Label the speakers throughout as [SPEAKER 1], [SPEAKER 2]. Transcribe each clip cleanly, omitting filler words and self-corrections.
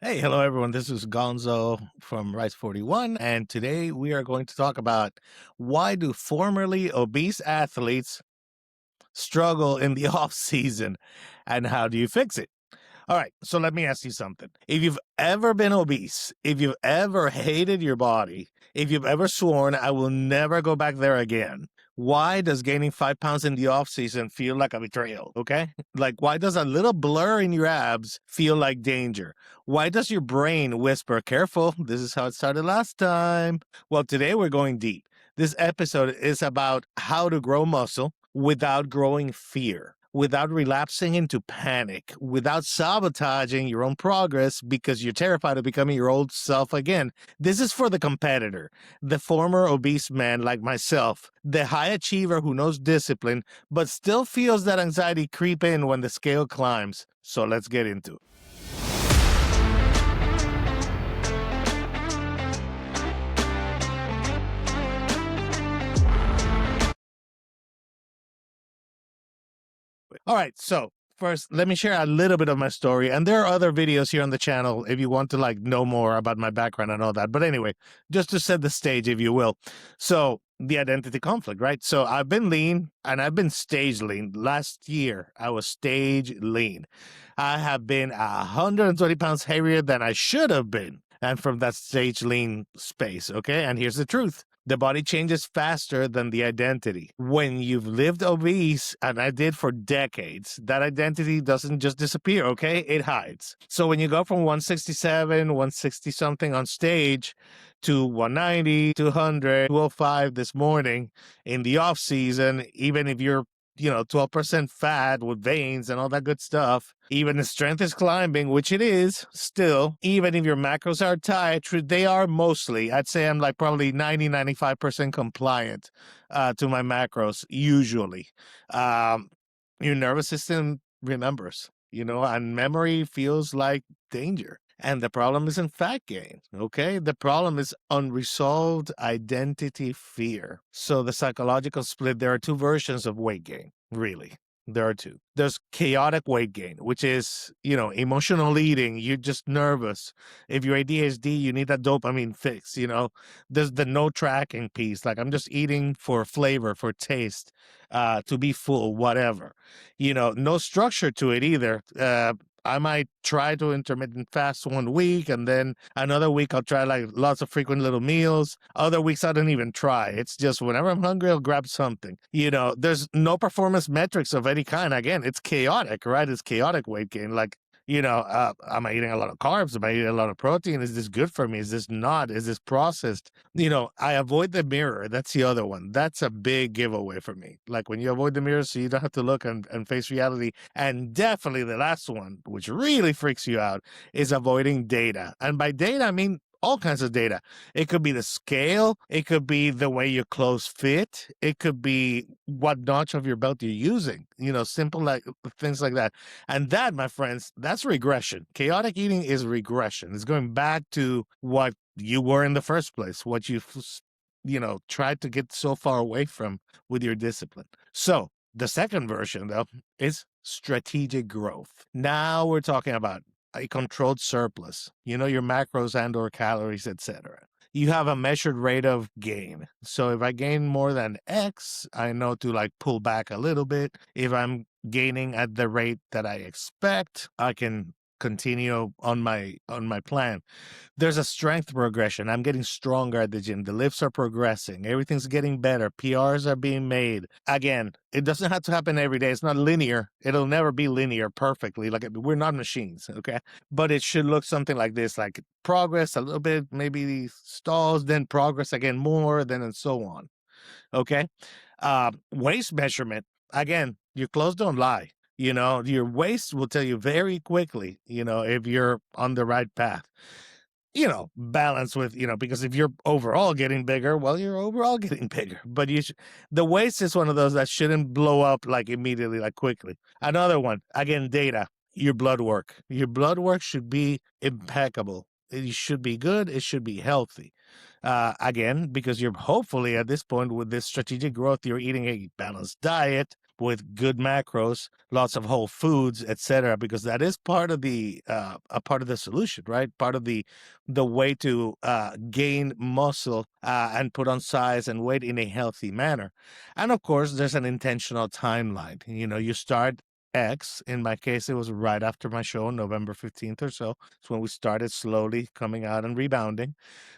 [SPEAKER 1] Hey, hello everyone. This is Gonzo from Rice 41, and today we are going to talk about why do formerly obese athletes struggle in the off season and how do you fix it? All right, so let me ask you something. If you've ever been obese, if you've ever hated your body, if you've ever sworn, I will never go back there again, why does gaining 5 pounds in the off season feel like a betrayal? Okay. Like, why does a little blur in your abs feel like danger? Why does your brain whisper, careful, this is how it started last time? Well, today we're going deep. This episode is about how to grow muscle without growing fear, without relapsing into panic, without sabotaging your own progress because you're terrified of becoming your old self again. This is for the competitor, the former obese man like myself, the high achiever who knows discipline, but still feels that anxiety creep in when the scale climbs. So let's get into it. All right, so first, let me share a little bit of my story. And there are other videos here on the channel if you want to like know more about my background and all that. But anyway, just to set the stage, if you will. So the identity conflict, right? So I've been lean and I've been stage lean. Last year, I was stage lean. I have been 120 pounds heavier than I should have been. And from that stage lean space, okay? And here's the truth. The body changes faster than the identity. When you've lived obese, and I did for decades, that identity doesn't just disappear, okay? It hides. So when you go from 167, 160 something on stage to 190, 200, 205 this morning in the off season, even if you're 12% fat with veins and all that good stuff. Even the strength is climbing, which it is still. Even if your macros are tight, they are mostly, I'd say I'm like probably 90, 95% compliant to my macros, usually. Your nervous system remembers, and memory feels like danger. And the problem isn't fat gain, okay? The problem is unresolved identity fear. So the psychological split, there are two versions of weight gain, really. There are two. There's chaotic weight gain, which is, emotional eating. You're just nervous. If you're ADHD, you need that dopamine fix, There's the no tracking piece. Like, I'm just eating for flavor, for taste, to be full, whatever. No structure to it either. I might try to intermittent fast one week, and then another week I'll try like lots of frequent little meals. Other weeks I don't even try. It's just whenever I'm hungry, I'll grab something. There's no performance metrics of any kind. Again, it's chaotic, right? It's chaotic weight gain. Like, am I eating a lot of carbs? Am I eating a lot of protein? Is this good for me? Is this not? Is this processed? I avoid the mirror. That's the other one. That's a big giveaway for me. Like, when you avoid the mirror so you don't have to look and face reality. And definitely the last one, which really freaks you out, is avoiding data. And by data, I mean all kinds of data. It could be the scale. It could be the way your clothes fit. It could be what notch of your belt you're using, simple like things like that. And that, my friends, that's regression. Chaotic eating is regression. It's going back to what you were in the first place, what you tried to get so far away from with your discipline. So the second version, though, is strategic growth. Now we're talking about a controlled surplus, your macros and or calories, etc. You have a measured rate of gain. So if I gain more than X, I know to like pull back a little bit. If I'm gaining at the rate that I expect, I can continue on my plan. There's a strength progression. I'm getting stronger at the gym. The lifts are progressing. Everything's getting better. PRs are being made. Again, it doesn't have to happen every day. It's not linear. It'll never be linear perfectly. Like, we're not machines, okay? But it should look something like this, like progress a little bit, maybe stalls, then progress again more, then and so on, okay? Waist measurement. Again, your clothes don't lie. Your waist will tell you very quickly, if you're on the right path. Balance with, because if you're overall getting bigger, well, you're overall getting bigger. But the waist is one of those that shouldn't blow up like immediately, like quickly. Another one, again, data, your blood work. Your blood work should be impeccable. It should be good. It should be healthy. Again, because you're hopefully at this point with this strategic growth, you're eating a balanced diet. with good macros, lots of whole foods, etc., because that is part of the a part of the solution, right? Part of the way to gain muscle and put on size and weight in a healthy manner. And of course, there's an intentional timeline. You start X. In my case, it was right after my show, November 15th or so. It's when we started slowly coming out and rebounding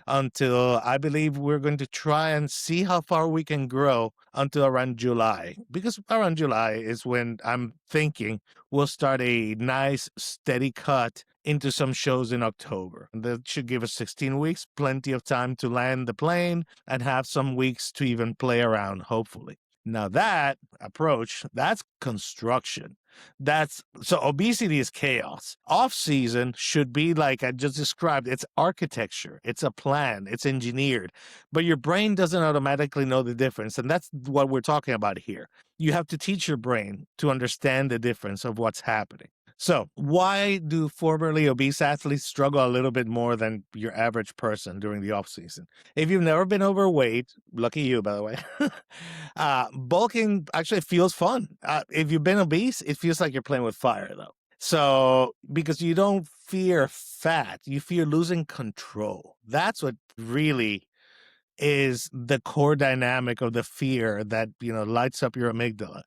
[SPEAKER 1] until I believe we're going to try and see how far we can grow until around July. Because around July is when I'm thinking we'll start a nice steady cut into some shows in October. That should give us 16 weeks, plenty of time to land the plane and have some weeks to even play around, hopefully. Now that approach, that's construction. So obesity is chaos. Off season should be like I just described. It's architecture. It's a plan. It's engineered, but your brain doesn't automatically know the difference. And that's what we're talking about here. You have to teach your brain to understand the difference of what's happening. So why do formerly obese athletes struggle a little bit more than your average person during the off season? If you've never been overweight, lucky you, by the way, bulking actually feels fun. If you've been obese, it feels like you're playing with fire, though. So, because you don't fear fat, you fear losing control. That's what really is the core dynamic of the fear that, lights up your amygdala.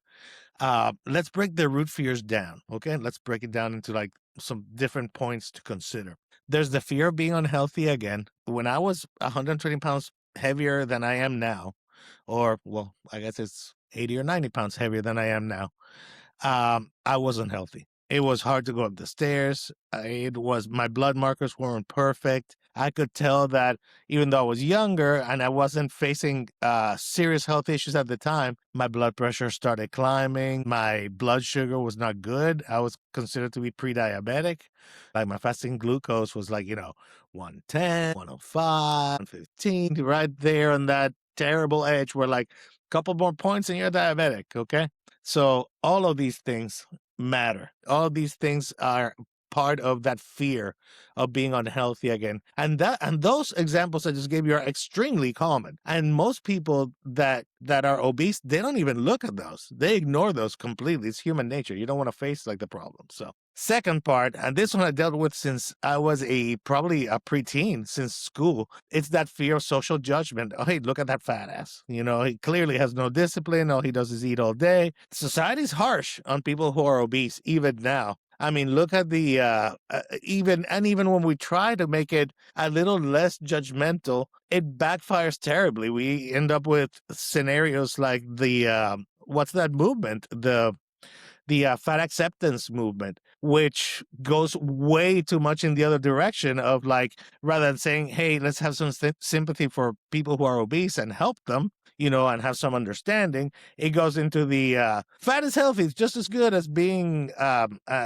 [SPEAKER 1] Let's break the root fears down, okay? Let's break it down into like some different points to consider. There's the fear of being unhealthy again. When I was 120 pounds heavier than I am now, or well, I guess it's 80 or 90 pounds heavier than I am now, I wasn't healthy. It was hard to go up the stairs. My blood markers weren't perfect. I could tell that even though I was younger and I wasn't facing serious health issues at the time, my blood pressure started climbing. My blood sugar was not good. I was considered to be pre-diabetic. Like my fasting glucose was like, 110, 105, 115, right there on that terrible edge where like a couple more points and you're diabetic, okay? So all of these things matter. All of these things are part of that fear of being unhealthy again. And those examples I just gave you are extremely common. And most people that are obese, they don't even look at those. They ignore those completely. It's human nature. You don't want to face like the problem. So second part, and this one I dealt with since I was probably a preteen, since school. It's that fear of social judgment. Oh, hey, look at that fat ass. He clearly has no discipline. All he does is eat all day. Society's harsh on people who are obese, even now. I mean, look at the even when we try to make it a little less judgmental, it backfires terribly. We end up with scenarios like the what's that movement? The fat acceptance movement, which goes way too much in the other direction of like, rather than saying, hey, let's have some sympathy for people who are obese and help them, and have some understanding, it goes into the fat is healthy. It's just as good as being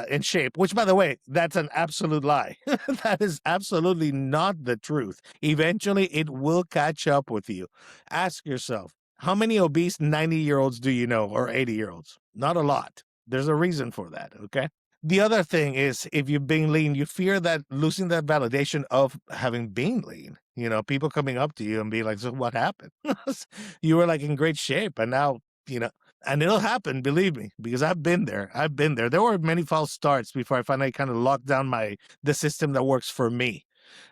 [SPEAKER 1] in shape, which, by the way, that's an absolute lie. That is absolutely not the truth. Eventually, it will catch up with you. Ask yourself, how many obese 90-year-olds do you know, or 80-year-olds? Not a lot. There's a reason for that, okay? The other thing is, if you've been lean, you fear that losing that validation of having been lean. People coming up to you and be like, so what happened? You were like in great shape, and now, and it'll happen, believe me, because I've been there. There were many false starts before I finally kind of locked down the system that works for me.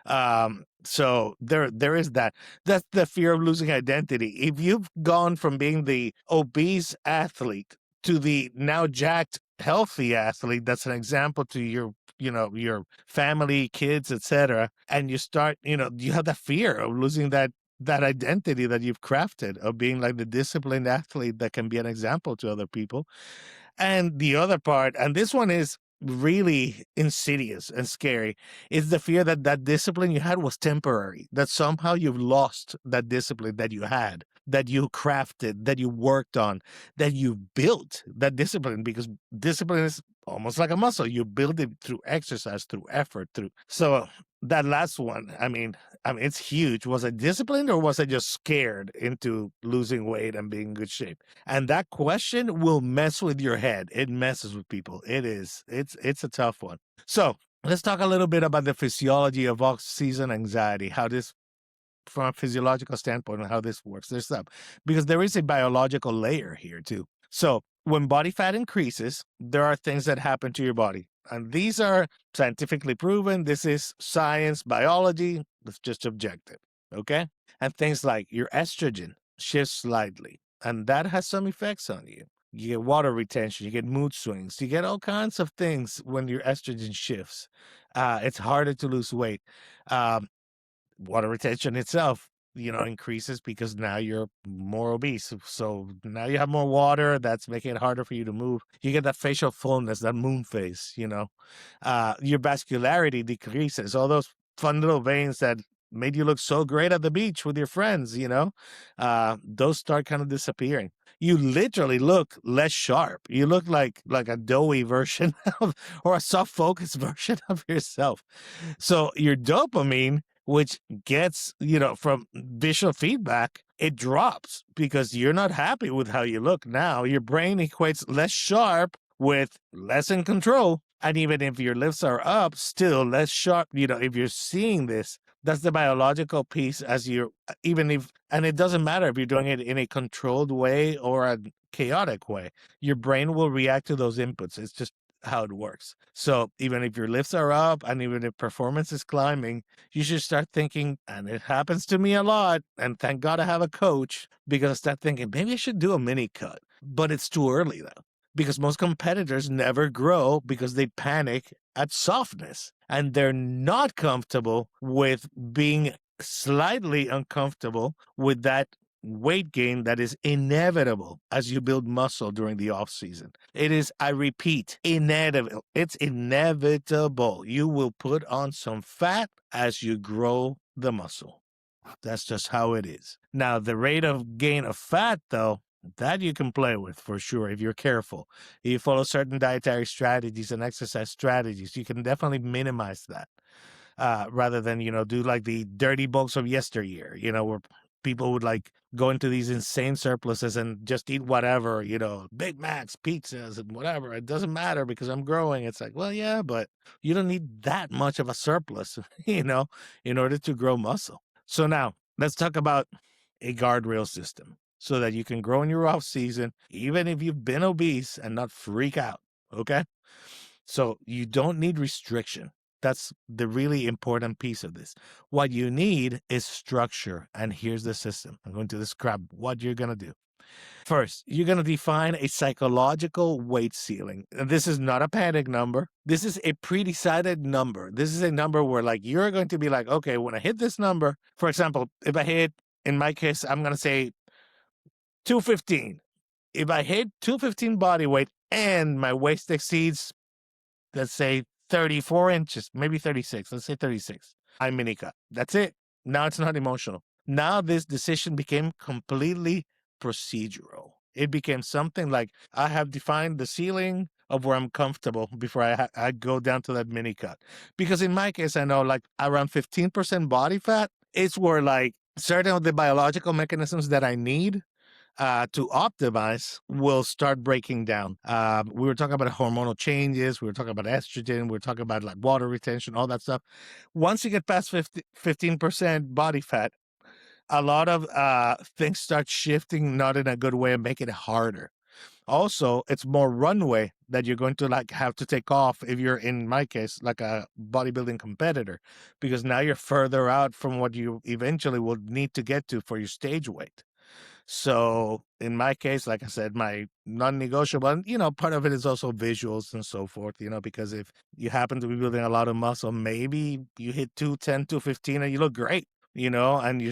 [SPEAKER 1] So there is that. That's the fear of losing identity. If you've gone from being the obese athlete to the now jacked, healthy athlete, that's an example to your family, kids, etc., and you start, you have that fear of losing that identity that you've crafted of being like the disciplined athlete that can be an example to other people. And the other part, and this one is really insidious and scary, is the fear that that discipline you had was temporary, that somehow you've lost that discipline that you had, that you crafted, that you worked on, that you built that discipline, because discipline is almost like a muscle. You build it through exercise, through effort, so that last one, I mean, it's huge. Was I disciplined, or was I just scared into losing weight and being in good shape? And that question will mess with your head. It messes with people. It's a tough one. So let's talk a little bit about the physiology of off-season anxiety, how this, from a physiological standpoint, and how this works. Because there is a biological layer here too. So when body fat increases, there are things that happen to your body. And these are scientifically proven. This is science, biology. It's just objective. Okay. And things like your estrogen shifts slightly, and that has some effects on you. You get water retention, you get mood swings, you get all kinds of things when your estrogen shifts. It's harder to lose weight. Um, Water retention itself, increases because now you're more obese. So now you have more water. That's making it harder for you to move. You get that facial fullness, that moon face. Your vascularity decreases. All those fun little veins that made you look so great at the beach with your friends, those start kind of disappearing. You literally look less sharp. You look like a doughy version of, or a soft focus version of yourself. So your dopamine, which gets, from visual feedback, it drops because you're not happy with how you look now. Your brain equates less sharp with less in control. And even if your lifts are up, still less sharp. If you're seeing this, that's the biological piece and it doesn't matter if you're doing it in a controlled way or a chaotic way. Your brain will react to those inputs. It's just how it works. So even if your lifts are up and even if performance is climbing, you should start thinking, and it happens to me a lot, and thank God I have a coach, because I start thinking, maybe I should do a mini cut. But it's too early though, because most competitors never grow because they panic at softness and they're not comfortable with being slightly uncomfortable with that weight gain that is inevitable as you build muscle during the off season. It is, I repeat, inevitable. It's inevitable. You will put on some fat as you grow the muscle. That's just how it is. Now, the rate of gain of fat, though, that you can play with for sure if you're careful. If you follow certain dietary strategies and exercise strategies, you can definitely minimize that. Rather than, do like the dirty bulks of yesteryear, where people would like go into these insane surpluses and just eat whatever, Big Macs, pizzas, and whatever. It doesn't matter because I'm growing. It's like, well, yeah, but you don't need that much of a surplus, in order to grow muscle. So now let's talk about a guardrail system so that you can grow in your off season, even if you've been obese, and not freak out. Okay. So you don't need restriction. That's the really important piece of this. What you need is structure. And here's the system. I'm going to describe what you're going to do. First, you're going to define a psychological weight ceiling. And this is not a panic number. This is a pre-decided number. This is a number where you're going to be like, okay, when I hit this number, for example, if I hit, in my case, I'm going to say 215. If I hit 215 body weight and my waist exceeds, let's say 34 inches, maybe 36. Let's say 36. I mini cut. That's it. Now it's not emotional. Now this decision became completely procedural. It became something like I have defined the ceiling of where I'm comfortable before I go down to that mini cut. Because in my case, I know around 15% body fat is where certain of the biological mechanisms that I need to optimize will start breaking down. We were talking about hormonal changes. We were talking about estrogen. We were talking about water retention, all that stuff. Once you get past 15% body fat, a lot of things start shifting, not in a good way, and make it harder. Also, it's more runway that you're going to have to take off if you're, in my case, like a bodybuilding competitor, because now you're further out from what you eventually will need to get to for your stage weight. So in my case, like I said, my non-negotiable, and part of it is also visuals and so forth, because if you happen to be building a lot of muscle, maybe you hit 210, 215 and you look great, and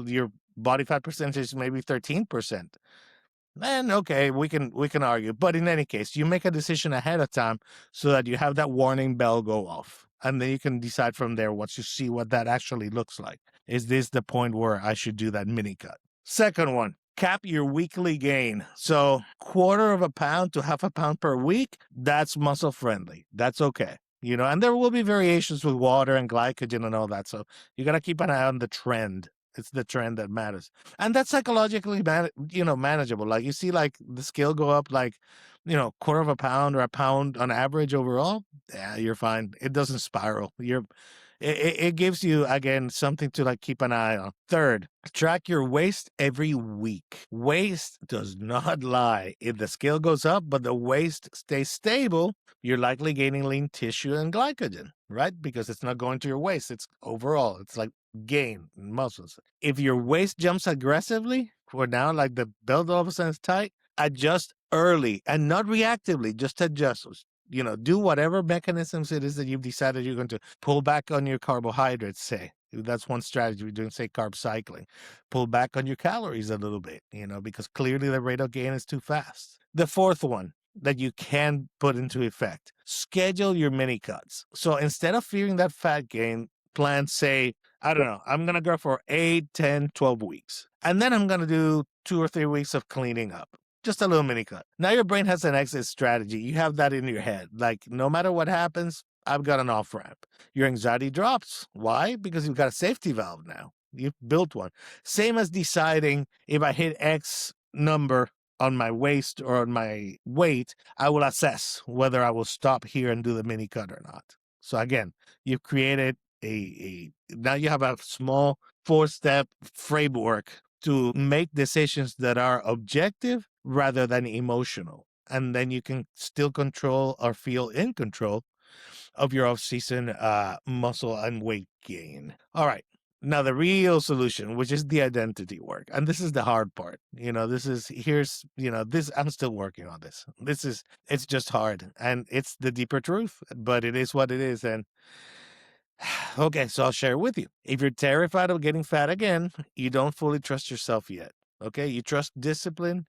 [SPEAKER 1] your body fat percentage is maybe 13%. Then okay, we can argue. But in any case, you make a decision ahead of time so that you have that warning bell go off. And then you can decide from there once you see what that actually looks like. Is this the point where I should do that mini cut? Second one, cap your weekly gain. So 1/4 of a pound to 1/2 pound per week, that's muscle friendly. That's okay. And there will be variations with water and glycogen and all that. So you got to keep an eye on the trend. It's the trend that matters. And that's psychologically, manageable. You see the scale go up 1/4 of a pound or a pound on average overall. Yeah, you're fine. It doesn't spiral. It gives you, again, something to like keep an eye on. Third, track your waist every week. Waist does not lie. If the scale goes up, but the waist stays stable, you're likely gaining lean tissue and glycogen, right? Because it's not going to your waist. It's overall, it's like gain in muscles. If your waist jumps aggressively, for now, like the belt all of a sudden is tight, adjust early and not reactively, just adjust. Do whatever mechanisms it is that you've decided you're going to pull back on your carbohydrates, say. That's one strategy we're doing, say, carb cycling. Pull back on your calories a little bit, because clearly the rate of gain is too fast. The fourth one that you can put into effect, schedule your mini cuts. So instead of fearing that fat gain, plan, say, I don't know, I'm going to go for 8, 10, 12 weeks. And then I'm going to do 2 or 3 weeks of cleaning up. Just a little mini cut. Now your brain has an exit strategy. You have that in your head. Like, no matter what happens, I've got an off ramp. Your anxiety drops. Why? Because you've got a safety valve now. You've built one. Same as deciding if I hit X number on my waist or on my weight, I will assess whether I will stop here and do the mini cut or not. So again, you've created now you have a small 4-step framework to make decisions that are objective rather than emotional. And then you can still control or feel in control of your off-season muscle and weight gain. All right. Now the real solution, which is the identity work. And this is the hard part. I'm still working on this. It's just hard. And it's the deeper truth, but it is what it is. And okay, so I'll share it with you. If you're terrified of getting fat again, you don't fully trust yourself yet. Okay, you trust discipline,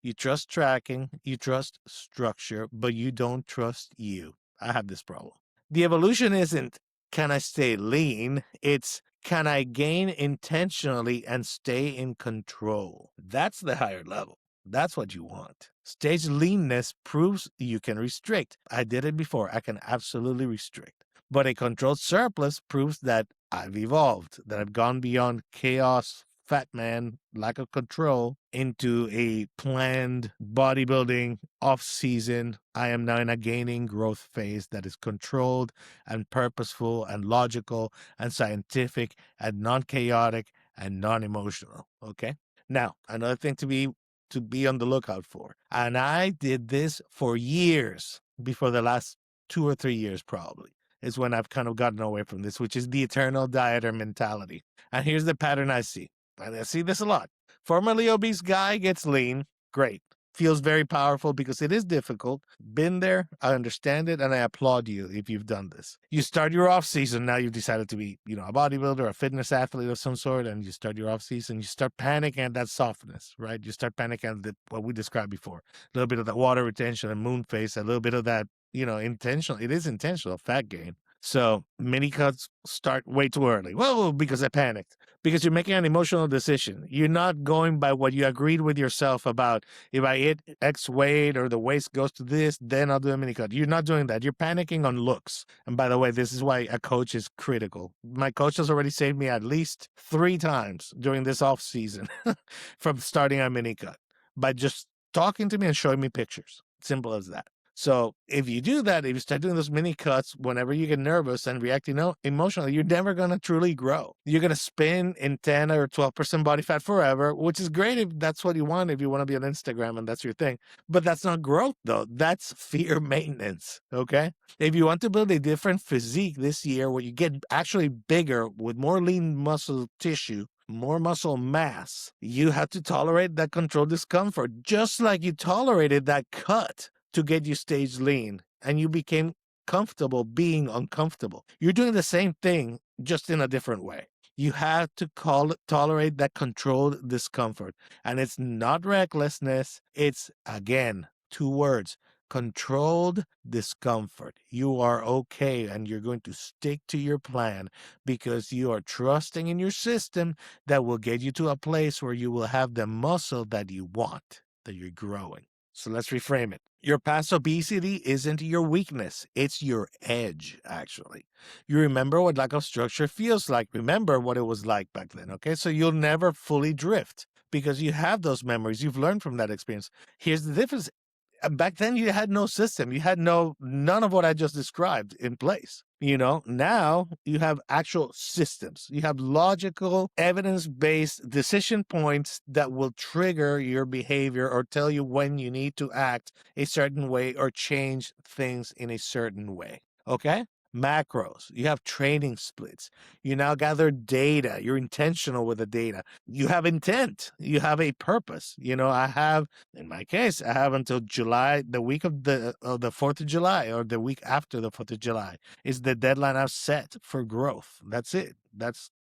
[SPEAKER 1] you trust tracking, you trust structure, but you don't trust you. I have this problem. The evolution isn't, can I stay lean? It's, can I gain intentionally and stay in control? That's the higher level. That's what you want. Stage leanness proves you can restrict. I did it before. I can absolutely restrict. But a controlled surplus proves that I've evolved, that I've gone beyond chaos, fat man, lack of control, into a planned bodybuilding off-season. I am now in a gaining growth phase that is controlled and purposeful and logical and scientific and non-chaotic and non-emotional. Okay? Now, another thing to be on the lookout for. And I did this for years, before the last 2 or 3 years probably, is when I've kind of gotten away from this, which is the eternal dieter mentality. And here's the pattern I see. And I see this a lot. Formerly obese guy gets lean. Great. Feels very powerful because it is difficult. Been there. I understand it. And I applaud you if you've done this. You start your off season. Now you've decided to be, a bodybuilder, a fitness athlete of some sort. And you start your off season. You start panicking at that softness, right? You start panicking at what we described before. A little bit of that water retention and moon face. A little bit of that, intentional. It is intentional fat gain. So mini cuts start way too early. Whoa, because I panicked. Because you're making an emotional decision. You're not going by what you agreed with yourself about. If I hit X weight or the waist goes to this, then I'll do a mini cut. You're not doing that. You're panicking on looks. And by the way, this is why a coach is critical. My coach has already saved me at least 3 times during this off season from starting a mini cut by just talking to me and showing me pictures. Simple as that. So if you do that, if you start doing those mini cuts whenever you get nervous and react emotionally, you're never going to truly grow. You're going to spin in 10 or 12% body fat forever, which is great if that's what you want, if you want to be on Instagram and that's your thing. But that's not growth, though. That's fear maintenance, okay? If you want to build a different physique this year where you get actually bigger with more lean muscle tissue, more muscle mass, you have to tolerate that controlled discomfort, just like you tolerated that cut to get you stage lean and you became comfortable being uncomfortable. You're doing the same thing, just in a different way. You have to tolerate that controlled discomfort. And it's not recklessness. It's, again, 2 words, controlled discomfort. You are okay and you're going to stick to your plan because you are trusting in your system that will get you to a place where you will have the muscle that you want, that you're growing. So let's reframe it. Your past obesity isn't your weakness. It's your edge, actually. You remember what lack of structure feels like. Remember what it was like back then, okay? So you'll never fully drift because you have those memories. You've learned from that experience. Here's the difference. Back then, you had no system. You had none of what I just described in place. Now you have actual systems. You have logical, evidence-based decision points that will trigger your behavior or tell you when you need to act a certain way or change things in a certain way. Okay? Macros. You have training splits. You now gather data. You're intentional with the data. You have intent. You have a purpose. In my case, I have until July, the week of the 4th of July, or the week after the 4th of July is the deadline I've set for growth. That's it.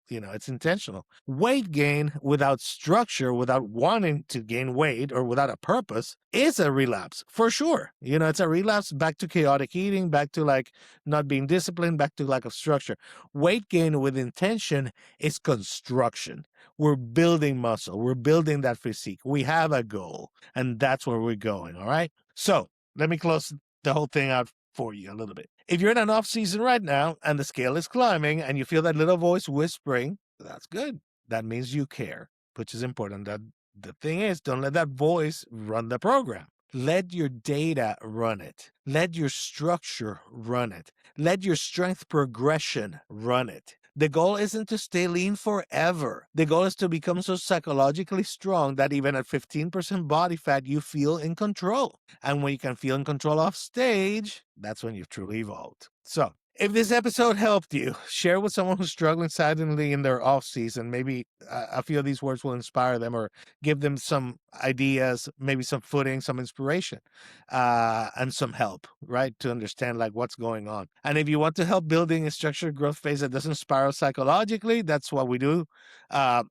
[SPEAKER 1] It's intentional. Weight gain without structure, without wanting to gain weight or without a purpose is a relapse for sure. It's a relapse back to chaotic eating, back to like not being disciplined, back to lack of structure. Weight gain with intention is construction. We're building muscle. We're building that physique. We have a goal, and that's where we're going. All right. So let me close the whole thing out for you a little bit. If you're in an off season right now and the scale is climbing and you feel that little voice whispering, that's good. That means you care, which is important. That the thing is, don't let that voice run the program. Let your data run it. Let your structure run it. Let your strength progression run it. The goal isn't to stay lean forever. The goal is to become so psychologically strong that even at 15% body fat, you feel in control. And when you can feel in control off stage, that's when you've truly evolved. So, if this episode helped you, share with someone who's struggling silently in their off season. Maybe a few of these words will inspire them or give them some ideas, maybe some footing, some inspiration, and some help, right? To understand like what's going on. And if you want to help building a structured growth phase that doesn't spiral psychologically, that's what we do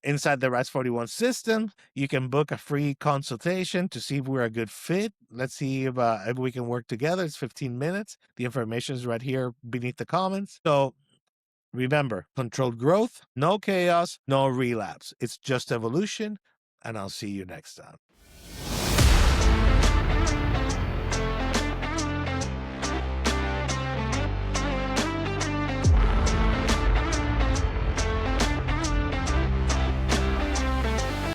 [SPEAKER 1] inside the RISE 41 system. You can book a free consultation to see if we're a good fit. Let's see if we can work together. It's 15 minutes. The information is right here beneath the comments. So remember, controlled growth, no chaos, no relapse. It's just evolution. And I'll see you next time.